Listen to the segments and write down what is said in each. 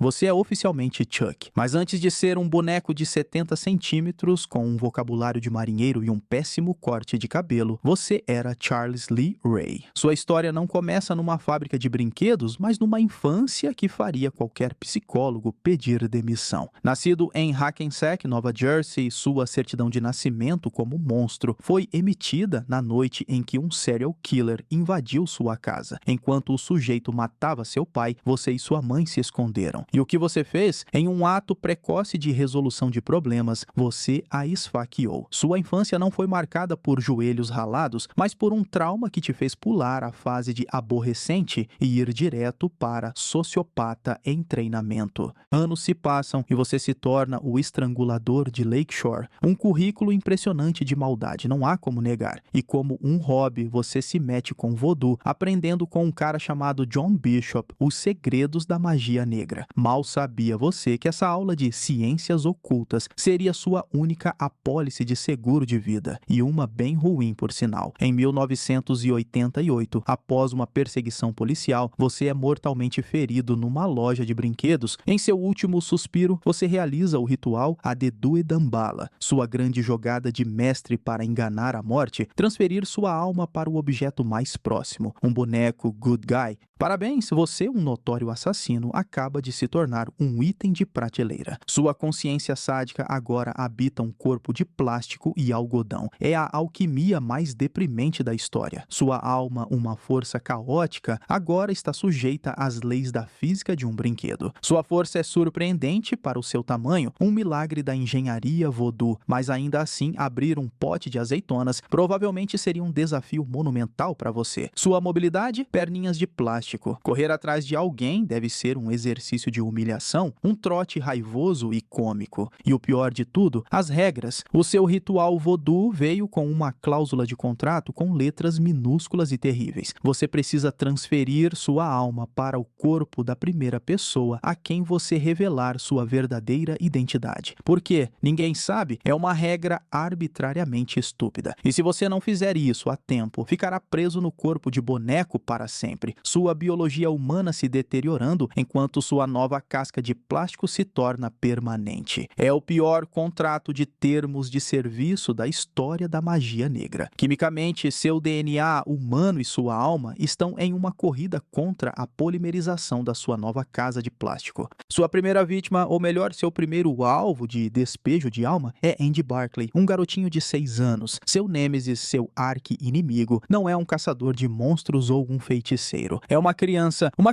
você é oficialmente Chuck. Mas antes de ser um boneco de 70 centímetros, com um vocabulário de marinheiro e um péssimo corte de cabelo, você era Charles Lee Ray. Sua história não começa numa fábrica de brinquedos, mas numa infância que faria qualquer psicólogo pedir demissão. Nascido em Hackensack, Nova Jersey, sua certidão de nascimento como monstro foi emitida na noite em que um serial killer invadiu sua casa. Enquanto o sujeito matava seu pai, você e sua mãe se esconderam. E o que você fez? Em um ato precoce de resolução de problemas, você a esfaqueou. Sua infância não foi marcada por joelhos ralados, mas por um trauma que te fez pular a fase de aborrecente e ir direto para sociopata em treinamento. Anos se passam e você se torna o estrangulador de Lakeshore. Um currículo impressionante de maldade, não há como negar. E como um hobby, você se mete com voodoo, aprendendo com um cara chamado John Bishop os segredos da magia negra. Mal sabia você que essa aula de ciências ocultas seria sua única apólice de seguro de vida, e uma bem ruim por sinal. Em 1988, após uma perseguição policial, você é mortalmente ferido numa loja de brinquedos. Em seu último suspiro, você realiza o ritual Adedu Edambala, sua grande jogada de mestre para enganar a morte, transferir sua alma para o objeto mais próximo, um boneco good guy. Parabéns, você, um notório assassino, acaba de se tornar um item de prateleira. Sua consciência sádica agora habita um corpo de plástico e algodão. É a alquimia mais deprimente da história. Sua alma, uma força caótica, agora está sujeita às leis da física de um brinquedo. Sua força é surpreendente para o seu tamanho, um milagre da engenharia voodoo, mas ainda assim abrir um pote de azeitonas provavelmente seria um desafio monumental para você. Sua mobilidade, perninhas de plástico. Correr atrás de alguém deve ser um exercício de humilhação, um trote raivoso e cômico. E o pior de tudo, as regras. O seu ritual voodoo veio com uma cláusula de contrato com letras minúsculas e terríveis. Você precisa transferir sua alma para o corpo da primeira pessoa a quem você revelar sua verdadeira identidade. Porque ninguém sabe, é uma regra arbitrariamente estúpida. E se você não fizer isso a tempo, ficará preso no corpo de boneco para sempre. Sua biologia humana se deteriorando enquanto sua nova casca de plástico se torna permanente. É o pior contrato de termos de serviço da história da magia negra. Quimicamente, seu DNA humano e sua alma estão em uma corrida contra a polimerização da sua nova casa de plástico. Sua primeira vítima, ou melhor, seu primeiro alvo de despejo de alma, é Andy Barclay, um garotinho de 6 anos. Seu nêmesis, seu arqui-inimigo, não é um caçador de monstros ou um feiticeiro. É uma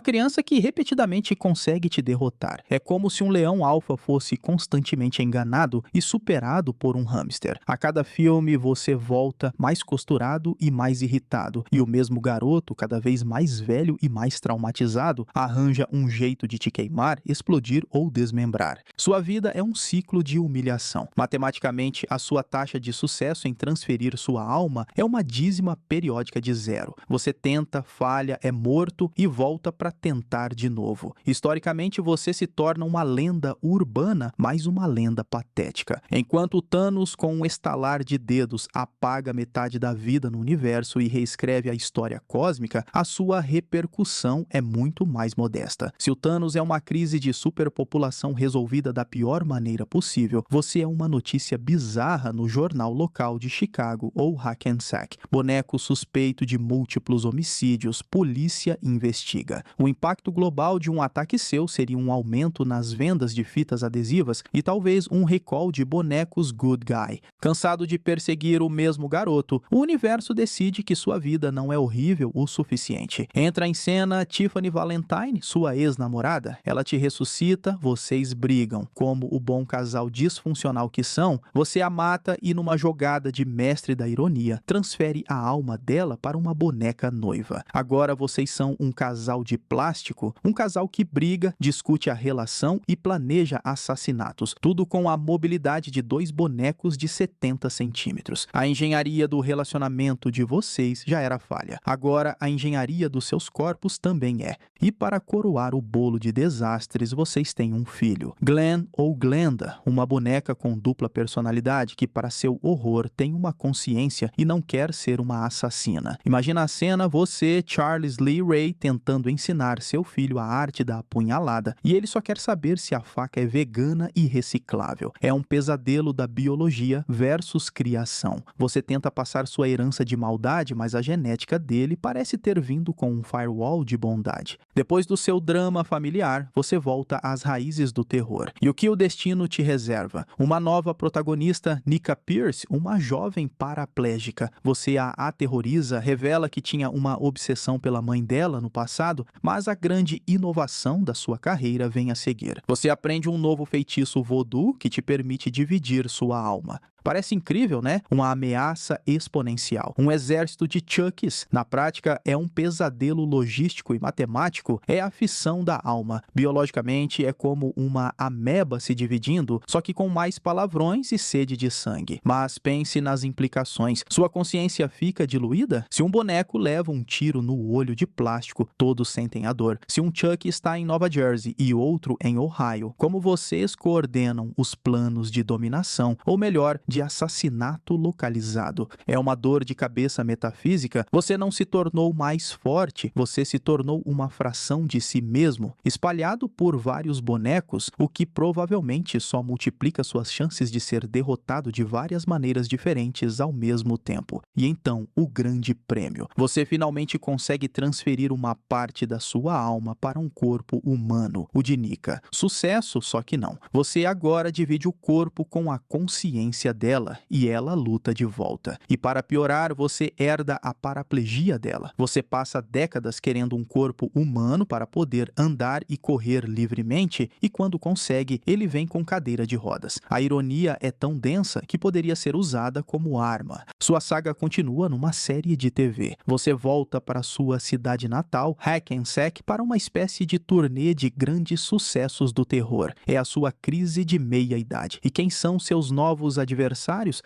criança que repetidamente consegue te derrotar. É como se um leão alfa fosse constantemente enganado e superado por um hamster. A cada filme você volta mais costurado e mais irritado, e o mesmo garoto, cada vez mais velho e mais traumatizado, arranja um jeito de te queimar, explodir ou desmembrar. Sua vida é um ciclo de humilhação. Matematicamente, a sua taxa de sucesso em transferir sua alma é uma dízima periódica de 0. Você tenta, falha, é morto e volta para tentar de novo. Historicamente, você se torna uma lenda urbana, mais uma lenda patética. Enquanto Thanos, com um estalar de dedos, apaga metade da vida no universo e reescreve a história cósmica, a sua repercussão é muito mais modesta. Se o Thanos é uma crise de superpopulação resolvida da pior maneira possível, você é uma notícia bizarra no jornal local de Chicago ou Hackensack. Boneco suspeito de múltiplos homicídios, polícia investiga. O impacto global de um ataque seu seria um aumento nas vendas de fitas adesivas e talvez um recall de bonecos good guy. Cansado de perseguir o mesmo garoto, o universo decide que sua vida não é horrível o suficiente. Entra em cena Tiffany Valentine, sua ex-namorada. Ela te ressuscita, vocês brigam. Como o bom casal disfuncional que são, você a mata e, numa jogada de mestre da ironia, transfere a alma dela para uma boneca noiva. Agora vocês são um casal de plástico, um casal que briga, discute a relação e planeja assassinatos, tudo com a mobilidade de 2 bonecos de 70 centímetros. A engenharia do relacionamento de vocês já era falha. Agora a engenharia dos seus corpos também é. E para coroar o bolo de desastres, vocês têm um filho. Glenn ou Glenda, uma boneca com dupla personalidade que, para seu horror, tem uma consciência e não quer ser uma assassina. Imagina a cena, você, Charles Lee Ray, Ray tentando ensinar seu filho a arte da apunhalada e ele só quer saber se a faca é vegana e reciclável. É um pesadelo da biologia versus criação. Você tenta passar sua herança de maldade, mas a genética dele parece ter vindo com um firewall de bondade. Depois do seu drama familiar, você volta às raízes do terror. E o que o destino te reserva? Uma nova protagonista, Nika Pierce, uma jovem paraplégica. Você a aterroriza, revela que tinha uma obsessão pela mãe dela no passado, mas a grande inovação da sua carreira vem a seguir. Você aprende um novo feitiço voodoo que te permite dividir sua alma. Parece incrível, né? Uma ameaça exponencial. Um exército de Chucks, na prática, é um pesadelo logístico e matemático, é a fissão da alma. Biologicamente, é como uma ameba se dividindo, só que com mais palavrões e sede de sangue. Mas pense nas implicações. Sua consciência fica diluída? Se um boneco leva um tiro no olho de plástico, todos sentem a dor. Se um Chuck está em Nova Jersey e outro em Ohio, como vocês coordenam os planos de dominação, ou melhor, de assassinato localizado? É uma dor de cabeça metafísica. Você não se tornou mais forte, você se tornou uma fração de si mesmo, espalhado por vários bonecos, o que provavelmente só multiplica suas chances de ser derrotado de várias maneiras diferentes ao mesmo tempo. E então, o grande prêmio. Você finalmente consegue transferir uma parte da sua alma para um corpo humano, o de Nika. Sucesso, só que não. Você agora divide o corpo com a consciência dela e ela luta de volta. E para piorar, você herda a paraplegia dela. Você passa décadas querendo um corpo humano para poder andar e correr livremente e quando consegue, ele vem com cadeira de rodas. A ironia é tão densa que poderia ser usada como arma. Sua saga continua numa série de TV. Você volta para sua cidade natal, Hackensack, para uma espécie de turnê de grandes sucessos do terror. É a sua crise de meia-idade. E quem são seus novos adversários?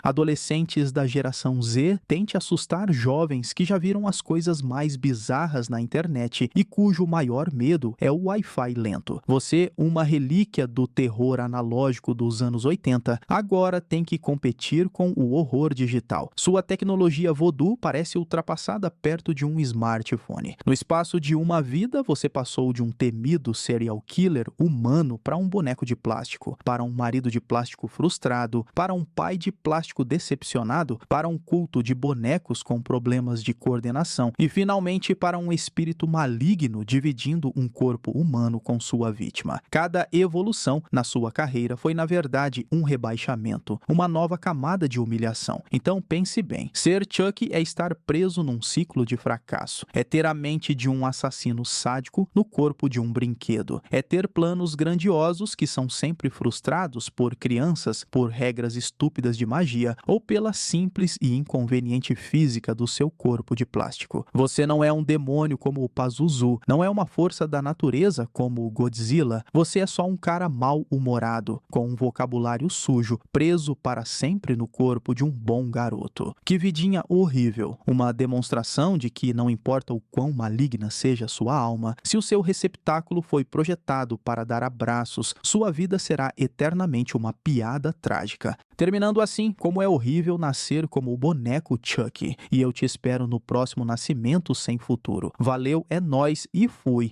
Adolescentes da geração Z, tente assustar jovens que já viram as coisas mais bizarras na internet e cujo maior medo é o Wi-Fi lento. Você, uma relíquia do terror analógico dos anos 80, agora tem que competir com o horror digital. Sua tecnologia voodoo parece ultrapassada perto de um smartphone. No espaço de uma vida, você passou de um temido serial killer humano para um boneco de plástico, para um marido de plástico frustrado, para um pai de plástico decepcionado, para um culto de bonecos com problemas de coordenação e, finalmente, para um espírito maligno dividindo um corpo humano com sua vítima. Cada evolução na sua carreira foi, na verdade, um rebaixamento, uma nova camada de humilhação. Então, pense bem. Ser Chuck é estar preso num ciclo de fracasso. É ter a mente de um assassino sádico no corpo de um brinquedo. É ter planos grandiosos que são sempre frustrados por crianças, por regras estúpidas de magia ou pela simples e inconveniente física do seu corpo de plástico. Você não é um demônio como o Pazuzu, não é uma força da natureza como o Godzilla, você é só um cara mal-humorado, com um vocabulário sujo, preso para sempre no corpo de um bom garoto. Que vidinha horrível, uma demonstração de que não importa o quão maligna seja sua alma, se o seu receptáculo foi projetado para dar abraços, sua vida será eternamente uma piada trágica. Terminando assim, como é horrível nascer como o boneco Chuck. E eu te espero no próximo Nascimento Sem Futuro. Valeu, é nóis e fui!